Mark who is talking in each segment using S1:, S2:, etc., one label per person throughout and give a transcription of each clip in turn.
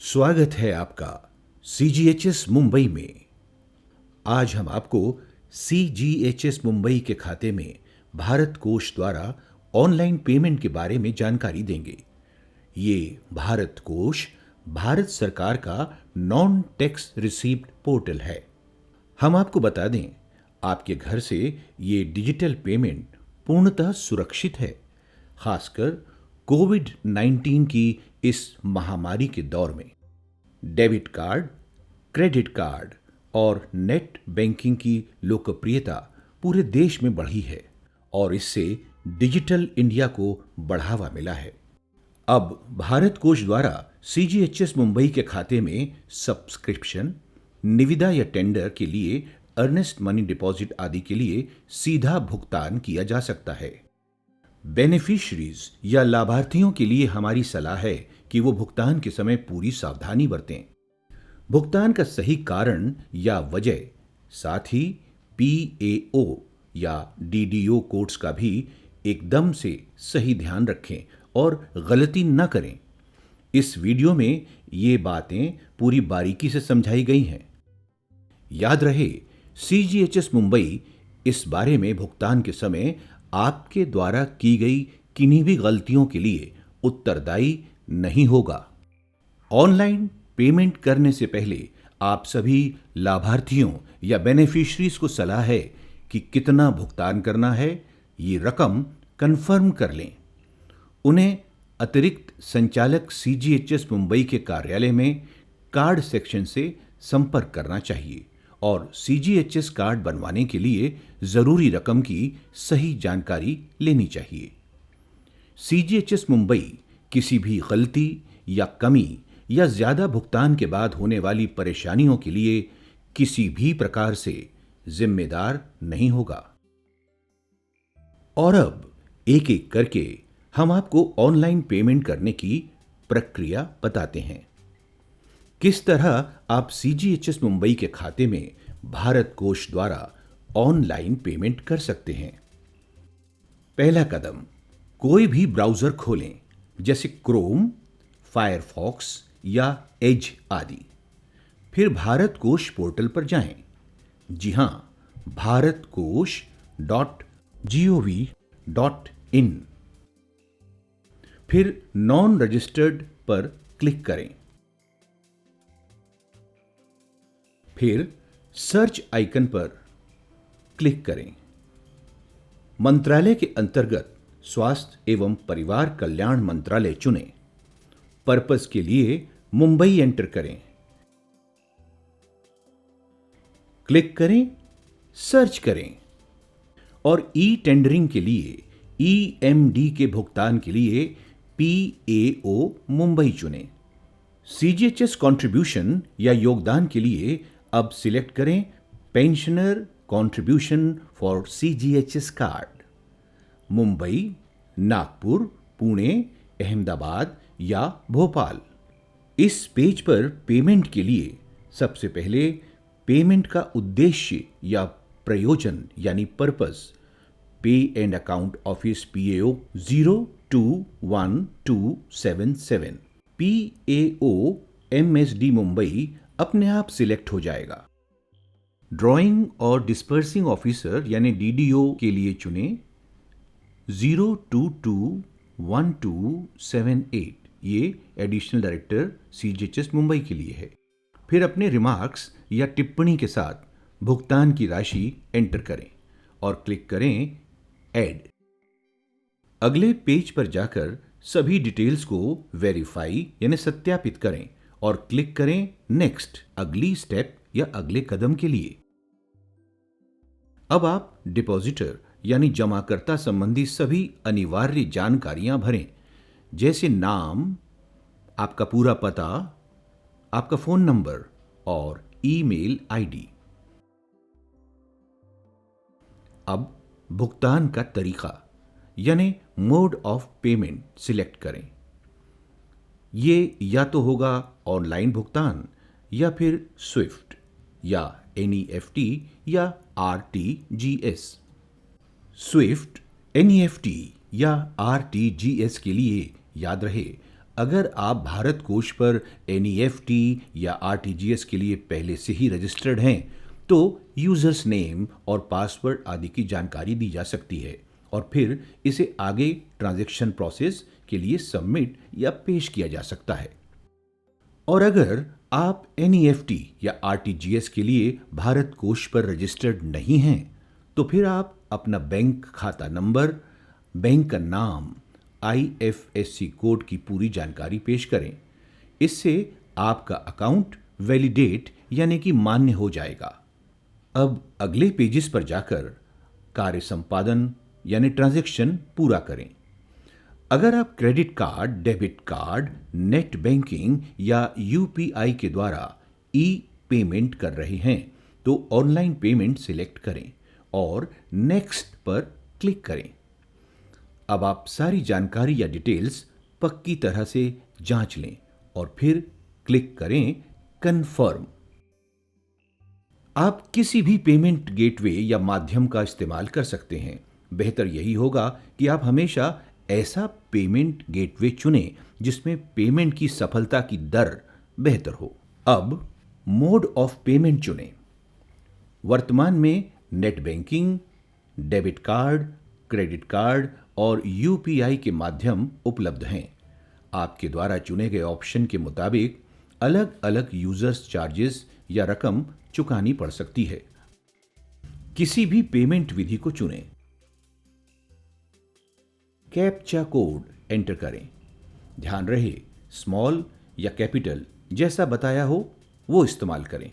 S1: स्वागत है आपका सीजीएचएस मुंबई में। आज हम आपको सीजीएचएस मुंबई के खाते में भारत कोष द्वारा ऑनलाइन पेमेंट के बारे में जानकारी देंगे। ये भारत कोष भारत सरकार का नॉन टैक्स रिसीप्ट पोर्टल है। हम आपको बता दें, आपके घर से ये डिजिटल पेमेंट पूर्णतः सुरक्षित है, खासकर कोविड-19 की इस महामारी के दौर में। डेबिट कार्ड, क्रेडिट कार्ड और नेट बैंकिंग की लोकप्रियता पूरे देश में बढ़ी है और इससे डिजिटल इंडिया को बढ़ावा मिला है। अब भारत कोष द्वारा सीजीएचएस मुंबई के खाते में सब्सक्रिप्शन, निविदा या टेंडर के लिए, अर्नेस्ट मनी डिपॉजिट आदि के लिए सीधा भुगतान किया जा सकता है। बेनिफिशरीज या लाभार्थियों के लिए हमारी सलाह है कि वो भुगतान के समय पूरी सावधानी बरतें। भुगतान का सही कारण या वजह, साथ ही पीएओ या डीडीओ कोड्स का भी एकदम से सही ध्यान रखें और गलती न करें। इस वीडियो में ये बातें पूरी बारीकी से समझाई गई हैं। याद रहे, सीजीएचएस मुंबई इस बारे में भुगतान के समय आपके द्वारा की गई किन्हीं भी गलतियों के लिए उत्तरदायी नहीं होगा। ऑनलाइन पेमेंट करने से पहले आप सभी लाभार्थियों या बेनिफिशरीज को सलाह है कि कितना भुगतान करना है, ये रकम कंफर्म कर लें। उन्हें अतिरिक्त संचालक सीजीएचएस मुंबई के कार्यालय में कार्ड सेक्शन से संपर्क करना चाहिए और सीजीएचएस कार्ड बनवाने के लिए जरूरी रकम की सही जानकारी लेनी चाहिए। सीजीएचएस मुंबई किसी भी गलती या कमी या ज्यादा भुगतान के बाद होने वाली परेशानियों के लिए किसी भी प्रकार से जिम्मेदार नहीं होगा। और अब एक एक करके हम आपको ऑनलाइन पेमेंट करने की प्रक्रिया बताते हैं। किस तरह आप सीजीएचएस मुंबई के खाते में भारत कोष द्वारा ऑनलाइन पेमेंट कर सकते हैं। पहला कदम, कोई भी ब्राउजर खोलें, जैसे क्रोम, फायरफॉक्स या एज आदि। फिर भारत कोष पोर्टल पर जाएं। जी हां, bharatkosh.gov.in। फिर नॉन रजिस्टर्ड पर क्लिक करें। फिर सर्च आइकन पर क्लिक करें। मंत्रालय के अंतर्गत स्वास्थ्य एवं परिवार कल्याण मंत्रालय चुनें। पर्पस के लिए मुंबई एंटर करें। क्लिक करें, सर्च करें और ई टेंडरिंग के लिए ईएमडी के भुगतान के लिए पीएओ मुंबई चुनें। सीजीएचएस कंट्रीब्यूशन या योगदान के लिए अब सिलेक्ट करें pensioner contribution for CGHS card. Mumbai, Nagpur, Pune, Ahmedabad या भोपाल। इस पेज पर पेमेंट के लिए सबसे पहले पेमेंट का उद्देश्य या प्रयोजन यानी पर्पस, पे and account office PAO 021277, PAO MSD Mumbai अपने आप सिलेक्ट हो जाएगा। ड्राइंग और डिस्पर्सिंग ऑफिसर यानी डीडीओ के लिए चुनें 0221278, ये एडिशनल डायरेक्टर सीजीएचएस मुंबई के लिए है। फिर अपने रिमार्क्स या टिप्पणी के साथ भुगतान की राशि एंटर करें और क्लिक करें ऐड। अगले पेज पर जाकर सभी डिटेल्स को वेरीफाई यानी सत्यापित करें और क्लिक करें नेक्स्ट, अगली स्टेप या अगले कदम के लिए। अब आप डिपॉजिटर यानी जमाकर्ता संबंधी सभी अनिवार्य जानकारियां भरें, जैसे नाम, आपका पूरा पता, आपका फोन नंबर और ईमेल आईडी। अब भुगतान का तरीका यानी मोड ऑफ पेमेंट सिलेक्ट करें। ये या तो होगा ऑनलाइन भुगतान या फिर स्विफ्ट या एनईएफटी या आरटीजीएस। स्विफ्ट, एनईएफटी या आरटीजीएस के लिए याद रहे, अगर आप भारत कोष पर एनईएफटी या आरटीजीएस के लिए पहले से ही रजिस्टर्ड हैं, तो यूजर्स नेम और पासवर्ड आदि की जानकारी दी जा सकती है और फिर इसे आगे ट्रांजैक्शन प्रोसेस के लिए सबमिट या पेश किया जा सकता है। और अगर आप एनईएफटी या आरटीजीएस के लिए भारत कोष पर रजिस्टर्ड नहीं हैं, तो फिर आप अपना बैंक खाता नंबर, बैंक का नाम, आईएफएससी कोड की पूरी जानकारी पेश करें। इससे आपका अकाउंट वैलिडेट यानी कि मान्य हो जाएगा। अब अगले पेजेस पर जाकर कार्य संपादन यानी ट्रांजैक्शन पूरा करें। अगर आप credit card, debit card, net banking या यूपीआई के द्वारा ई पेमेंट कर रहे हैं, तो ऑनलाइन पेमेंट सिलेक्ट करें और नेक्स्ट पर क्लिक करें। अब आप सारी जानकारी या डिटेल्स पक्की तरह से जांच लें और फिर क्लिक करें कन्फर्म। आप किसी भी पेमेंट गेटवे या माध्यम का इस्तेमाल कर सकते हैं। बेहतर यही होगा कि आप हमेशा ऐसा पेमेंट गेटवे चुनें जिसमें पेमेंट की सफलता की दर बेहतर हो। अब मोड ऑफ पेमेंट चुनें। वर्तमान में net banking, debit card, credit card और यूपीआई के माध्यम उपलब्ध हैं। आपके द्वारा चुने गए ऑप्शन के मुताबिक अलग अलग यूजर्स चार्जेस या रकम चुकानी पड़ सकती है। किसी भी पेमेंट विधि को चुनें। कैप्चा कोड एंटर करें। ध्यान रहे स्मॉल या कैपिटल जैसा बताया हो वो इस्तेमाल करें।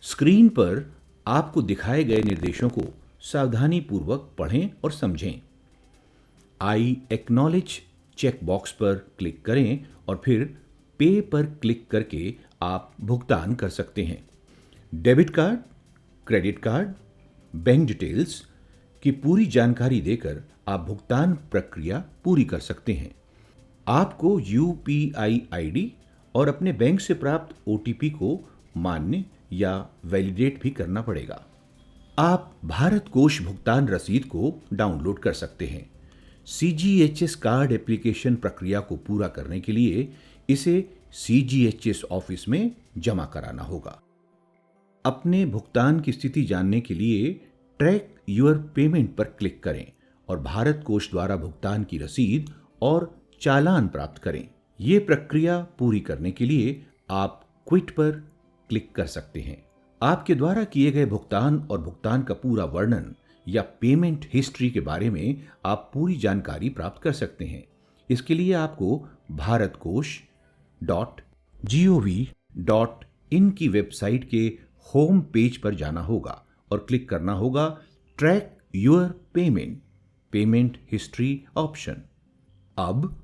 S1: स्क्रीन पर आपको दिखाए गए निर्देशों को सावधानी पूर्वक पढ़ें और समझें। आई एक्नॉलेज चेक बॉक्स पर क्लिक करें और फिर पे पर क्लिक करके आप भुगतान कर सकते हैं। Debit card, credit card, bank details की पूरी जानकारी देकर आप भुगतान प्रक्रिया पूरी कर सकते हैं। आपको यूपीआई आईडी और अपने बैंक से प्राप्त ओटीपी को मान्य या वैलिडेट भी करना पड़ेगा। आप भारत कोष भुगतान रसीद को डाउनलोड कर सकते हैं। सीजीएचएस कार्ड एप्लीकेशन प्रक्रिया को पूरा करने के लिए इसे सीजीएचएस ऑफिस में जमा कराना होगा। अपने भुगतान की स्थिति जानने के लिए ट्रैक योर पेमेंट पर क्लिक करें और भारत कोष द्वारा भुगतान की रसीद और चालान प्राप्त करें। ये प्रक्रिया पूरी करने के लिए आप क्विट पर क्लिक कर सकते हैं। आपके द्वारा किए गए भुगतान और भुगतान का पूरा वर्णन या पेमेंट हिस्ट्री के बारे में आप पूरी जानकारी प्राप्त कर सकते हैं। इसके लिए आपको bharatkosh.gov.in की वेबसाइट के होम पेज पर जाना होगा और क्लिक करना होगा track your payment history option. अब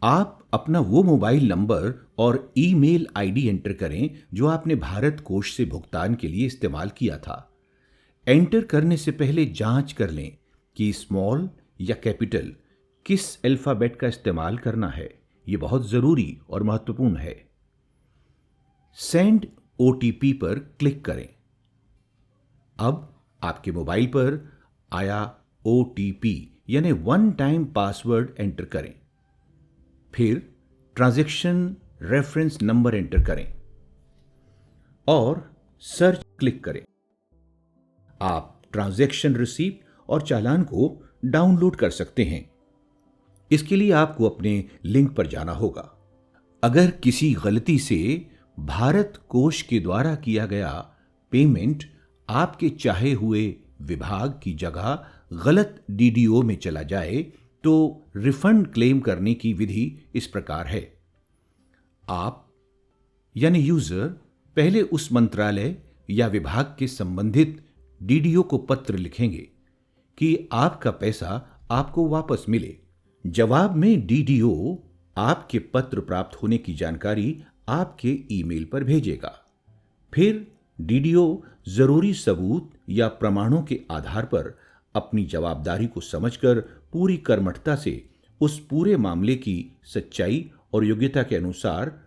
S1: आप अपना वो मोबाइल नंबर और ईमेल आईडी एंटर करें जो आपने भारत कोष से भुगतान के लिए इस्तेमाल किया था। एंटर करने से पहले जांच कर लें कि स्मॉल या कैपिटल किस अल्फाबेट का इस्तेमाल करना है। यह बहुत जरूरी और महत्वपूर्ण है। सेंड ओटीपी पर क्लिक करें। अब आपके मोबाइल पर आया ओटीपी यानी वन टाइम पासवर्ड एंटर करें। फिर ट्रांजैक्शन रेफरेंस नंबर एंटर करें और सर्च क्लिक करें। आप ट्रांजैक्शन रिसीप्ट और चालान को डाउनलोड कर सकते हैं। इसके लिए आपको अपने लिंक पर जाना होगा। अगर किसी गलती से भारत कोष के द्वारा किया गया पेमेंट आपके चाहे हुए विभाग की जगह गलत डीडीओ में चला जाए तो रिफंड क्लेम करने की विधि इस प्रकार है। आप यानी यूजर पहले उस मंत्रालय या विभाग के संबंधित डीडीओ को पत्र लिखेंगे कि आपका पैसा आपको वापस मिले। जवाब में डीडीओ आपके पत्र प्राप्त होने की जानकारी आपके ईमेल पर भेजेगा। फिर डीडीओ जरूरी सबूत या प्रमाणों के आधार पर अपनी जवाबदारी को समझकर पूरी कर्मठता से उस पूरे मामले की सच्चाई और योग्यता के अनुसार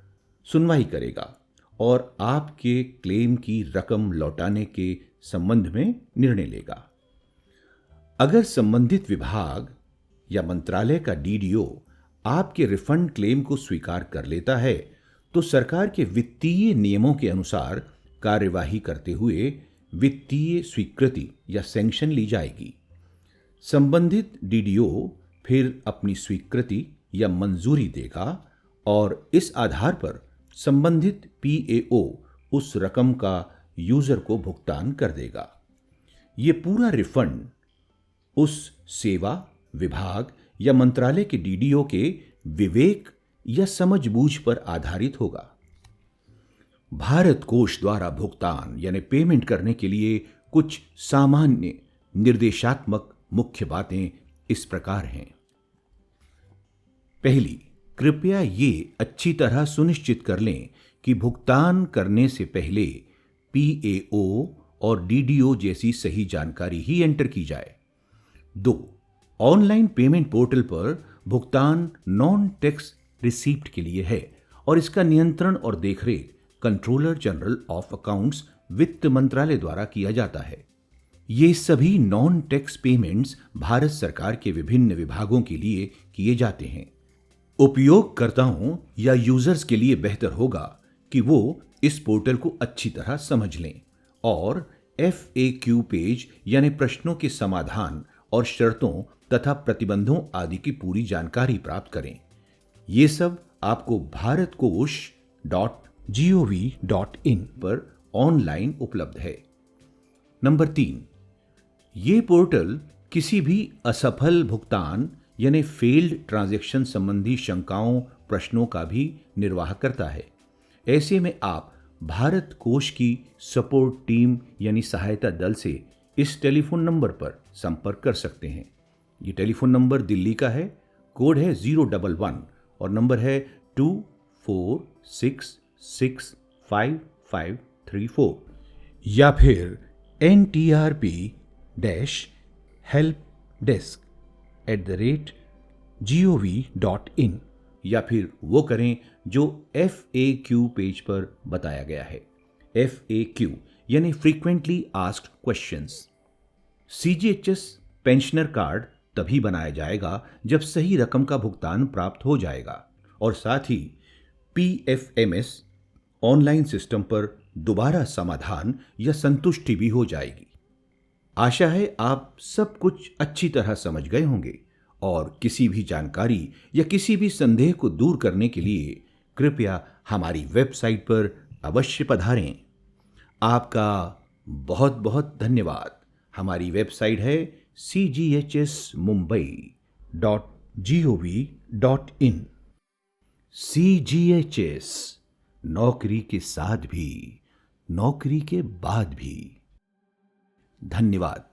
S1: सुनवाई करेगा और आपके क्लेम की रकम लौटाने के संबंध में निर्णय लेगा। अगर संबंधित विभाग या मंत्रालय का डीडीओ आपके रिफंड क्लेम को स्वीकार कर लेता है तो सरकार के वित्तीय नियमों के अनुसार कार्यवाही करते हुए वित्तीय स्वीकृति या सैंक्शन ली जाएगी। संबंधित डीडीओ फिर अपनी स्वीकृति या मंजूरी देगा और इस आधार पर संबंधित पीएओ उस रकम का यूजर को भुगतान कर देगा। ये पूरा रिफंड उस सेवा, विभाग या मंत्रालय के डीडीओ के विवेक या समझबूझ पर आधारित होगा। भारत कोष द्वारा भुगतान यानी पेमेंट करने के लिए कुछ सामान्य निर्देशात्मक मुख्य बातें इस प्रकार हैं। पहली, कृपया ये अच्छी तरह सुनिश्चित कर लें कि भुगतान करने से पहले पीएओ और डीडीओ जैसी सही जानकारी ही एंटर की जाए। 2, ऑनलाइन पेमेंट पोर्टल पर भुगतान नॉन टैक्स रिसीप्ट के लिए है और इसका नियंत्रण और देखरेख कंट्रोलर जनरल ऑफ अकाउंट्स वित्त मंत्रालय द्वारा किया जाता है। ये सभी नॉन टैक्स पेमेंट्स भारत सरकार के विभिन्न विभागों के लिए किए जाते हैं। उपयोगकर्ताओं या यूजर्स के लिए बेहतर होगा कि वो इस पोर्टल को अच्छी तरह समझ लें और FAQ पेज यानी प्रश्नों के समाधान और शर्तों तथा प्रतिबंधों आदि की पूरी जानकारी प्राप्त करें। ये सब आपको bharatkosh.gov.in पर ऑनलाइन उपलब्ध है। नंबर 3, ये पोर्टल किसी भी असफल भुगतान यानी फेल्ड ट्रांजैक्शन संबंधी शंकाओं, प्रश्नों का भी निर्वाह करता है। ऐसे में आप भारत कोष की सपोर्ट टीम यानी सहायता दल से इस टेलीफोन नंबर पर संपर्क कर सकते हैं। ये टेलीफोन नंबर दिल्ली का है, कोड है 011 और नंबर है 24665534 या फिर NTRP-helpdesk@gov.in या फिर वो करें जो FAQ पेज पर बताया गया है। FAQ यानी frequently asked questions. CGHS pensioner card तभी बनाया जाएगा जब सही रकम का भुगतान प्राप्त हो जाएगा और साथ ही PFMS ऑनलाइन सिस्टम पर दोबारा समाधान या संतुष्टि भी हो जाएगी। आशा है आप सब कुछ अच्छी तरह समझ गए होंगे और किसी भी जानकारी या किसी भी संदेह को दूर करने के लिए कृपया हमारी वेबसाइट पर अवश्य पधारें। आपका बहुत बहुत धन्यवाद। हमारी वेबसाइट है cghsmumbai.gov.in। CGHS, नौकरी के साथ भी, नौकरी के बाद भी। धन्यवाद।